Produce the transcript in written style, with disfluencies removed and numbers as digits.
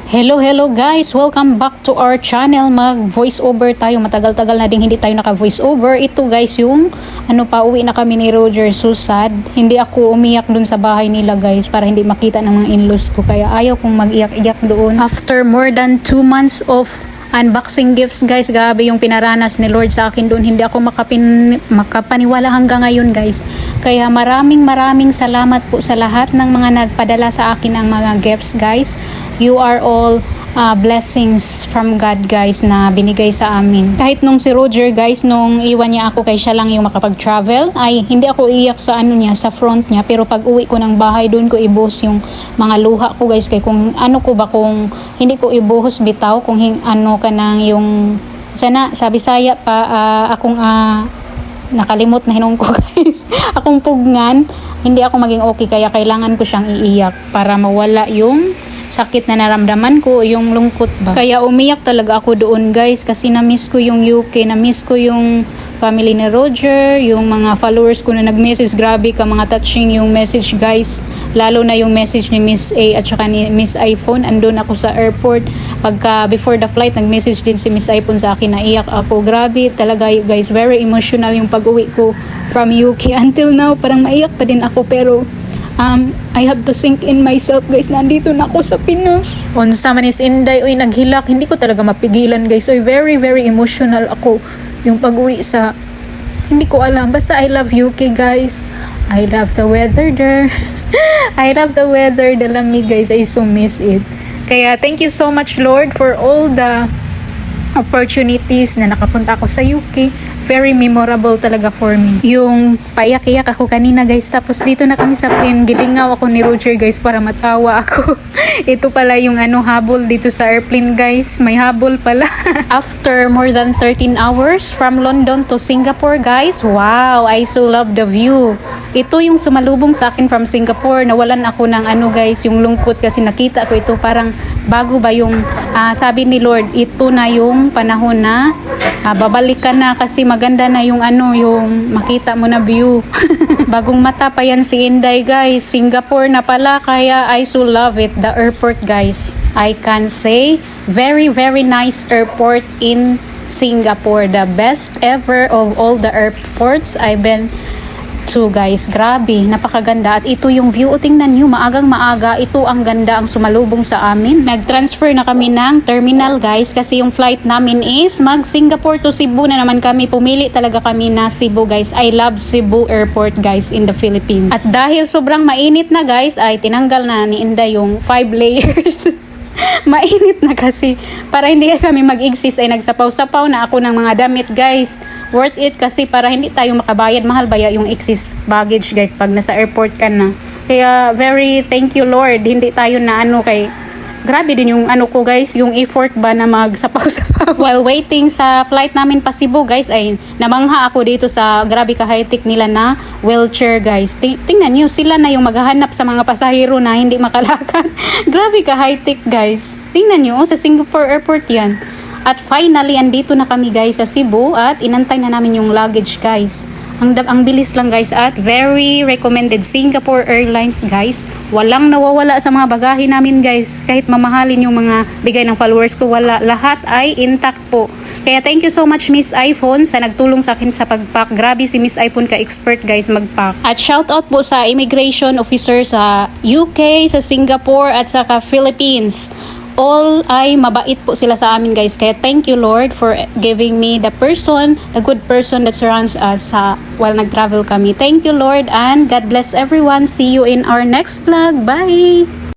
Hello guys! Welcome back to our channel. Mag voice over tayo. Matagal-tagal na din hindi tayo naka voice over. Ito guys yung uwi na kami ni Roger. So sad. Hindi ako umiyak dun sa bahay nila guys para hindi makita ng mga in-laws ko. Kaya ayaw kong mag-iyak-iyak doon. After more than 2 months of unboxing gifts guys, grabe yung pinaranas ni Lord sa akin doon. Hindi ako makapaniwala hanggang ngayon guys. Kaya maraming salamat po sa lahat ng mga nagpadala sa akin ng mga gifts guys. You are all blessings from God guys na binigay sa amin. Kahit nung si Roger guys, nung iwan niya ako kay siya lang yung makapag-travel, ay hindi ako iyak sa niya, sa front niya. Pero pag uwi ko ng bahay, doon ko ibuhos yung mga luha ko guys. Kaya kung kung hindi ko ibuhos bitaw, kung ka nang yung sana sa Bisaya pa nakalimot na hinong ko guys. Akong pugnan, hindi ako maging okay, kaya kailangan ko siyang iiyak para mawala yung sakit na naramdaman ko, yung lungkot ba. Kaya umiyak talaga ako doon guys kasi na-miss ko yung UK, na-miss ko yung family ni Roger, yung mga followers ko na nag-message. Grabe ka mga touching yung message guys, lalo na yung message ni Miss A at saka ni Miss iPhone. Andun ako sa airport, pagka before the flight nag-message din si Miss iPhone sa akin, naiyak ako. Grabe talaga guys, very emotional yung pag-uwi ko from UK. Until now parang maiyak pa din ako, pero I have to sink in myself guys, nandito na ako sa Pinas. Unsa man is Inday, oy naghilak, hindi ko talaga mapigilan guys. So very emotional ako yung pag-uwi sa, hindi ko alam, basta I love UK guys. I love the weather there. I love the weather, the lamig guys, I so miss it. Kaya thank you so much Lord for all the opportunities na nakapunta ako sa UK. Very memorable talaga for me. Yung paiyak-iyak ako kanina guys, tapos dito na kami sa plane, gilingaw ako ni Roger guys para matawa ako. Ito pala yung habol dito sa airplane guys, may habol pala. After more than 13 hours from London to Singapore guys, wow, I so love the view. Ito yung sumalubong sa akin from Singapore. Nawalan ako ng guys, yung lungkot kasi nakita ko ito, parang bago ba yung sabi ni Lord, ito na yung panahon na babalik ka na kasi maganda na yung yung makita mo na view. Bagong mata pa yan si Inday guys. Singapore na pala, kaya I so love it. The airport guys, I can say very nice airport in Singapore. The best ever of all the airports I've been to guys. Grabe, napakaganda. At ito yung view, tingnan nyo, maagang maaga, ito ang ganda ang sumalubong sa amin. Nag-transfer na kami ng terminal guys kasi yung flight namin is mag Singapore to Cebu na naman kami. Pumili talaga kami na Cebu guys. I love Cebu Airport guys in the Philippines. At dahil sobrang mainit na guys, ay tinanggal na ni Inday yung 5 layers. Mainit na kasi, para hindi kami mag-exist ay nagsapaw-sapaw na ako ng mga damit guys. Worth it kasi para hindi tayo makabayad, mahal baya yung excess baggage guys pag nasa airport ka na. Kaya very thank you Lord, hindi tayo na kay grabe din yung ko guys, yung effort ba na magsapaw-sapaw. While waiting sa flight namin pa Cebu guys, ay namangha ako dito sa grabe ka high-tech nila na wheelchair guys. Tingnan nyo, sila na yung maghahanap sa mga pasahero na hindi makalakad. Grabe ka high-tech guys. Tingnan nyo, sa Singapore airport yan. At finally, andito na kami guys sa Cebu at inantay na namin yung luggage guys. Ang bilis lang guys, at very recommended Singapore Airlines guys. Walang nawawala sa mga bagahe namin guys. Kahit mamahalin yung mga bigay ng followers ko, wala. Lahat ay intact po. Kaya thank you so much Miss iPhone sa nagtulong sa akin sa pagpack. Grabe si Miss iPhone ka expert guys magpack. At shout out po sa immigration officer sa UK, sa Singapore at sa Philippines. All ay mabait po sila sa amin guys. Kaya thank you Lord for giving me the good person that surrounds us while nag-travel kami. Thank you Lord and God bless everyone. See you in our next vlog. Bye!